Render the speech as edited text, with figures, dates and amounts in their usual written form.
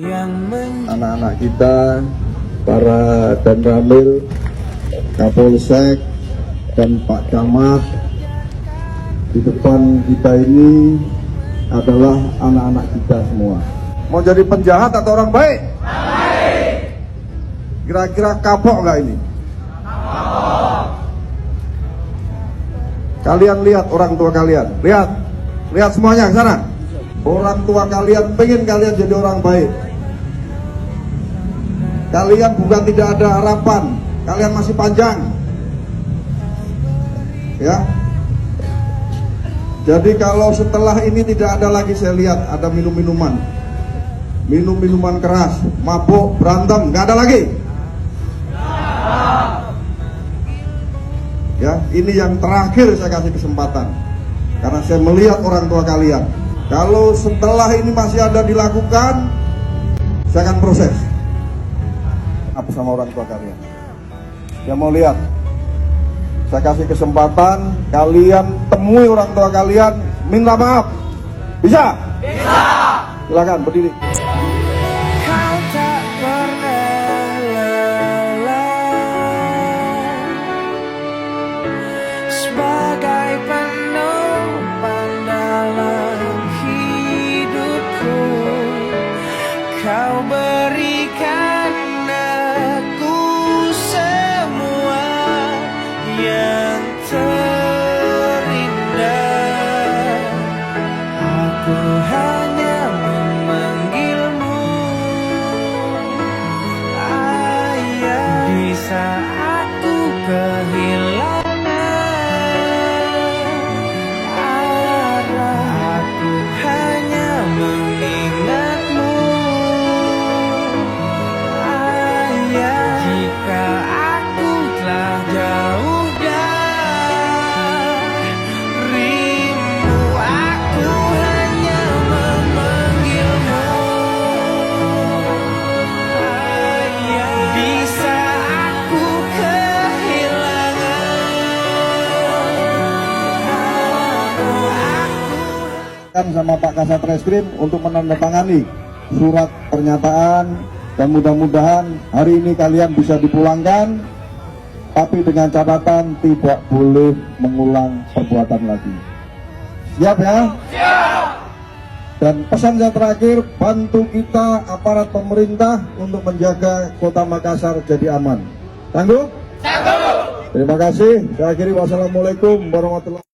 anak-anak kita, para Danramil, Kapolsek, dan Pak Camat. Di depan kita ini adalah anak-anak kita semua. Mau jadi penjahat atau orang baik? Baik. Kira-kira kapok nggak ini? Kapok. Kalian lihat orang tua kalian, lihat semuanya ke sana. Orang tua kalian pengen kalian jadi orang baik. Kalian bukan tidak ada harapan, kalian masih panjang. Ya. Jadi kalau setelah ini tidak ada lagi, saya lihat ada minum-minuman keras, mabuk, berantem, nggak ada lagi. Ya, ini yang terakhir saya kasih kesempatan, karena saya melihat orang tua kalian. Kalau setelah ini masih ada dilakukan, saya akan proses apa sama orang tua kalian. Saya mau lihat. Saya kasih kesempatan, kalian temui orang tua kalian, minta maaf. Bisa? Bisa. Silakan berdiri. Kau tak pernah lelah sebagai penopang dalam hidupku. Kau berikan aku semua yang terindah. Aku hanya memanggilmu ayah. Di saat ku kehilangan arah, aku hanya mengingatmu ayah. Jika aku telah jauh darimu, aku hanya memanggilmu ayah. Di saat ku kehilangan Kan sama Pak Kasat Reskrim untuk menandatangani surat pernyataan, dan mudah-mudahan hari ini kalian bisa dipulangkan, tapi dengan catatan tidak boleh mengulang perbuatan lagi. Siap ya? Siap. Dan pesan saya terakhir, bantu kita aparat pemerintah untuk menjaga Kota Makassar jadi aman. Tangguh? Tangguh. Terima kasih. Saya akhiri, wassalamualaikum warahmatullahi wabarakatuh.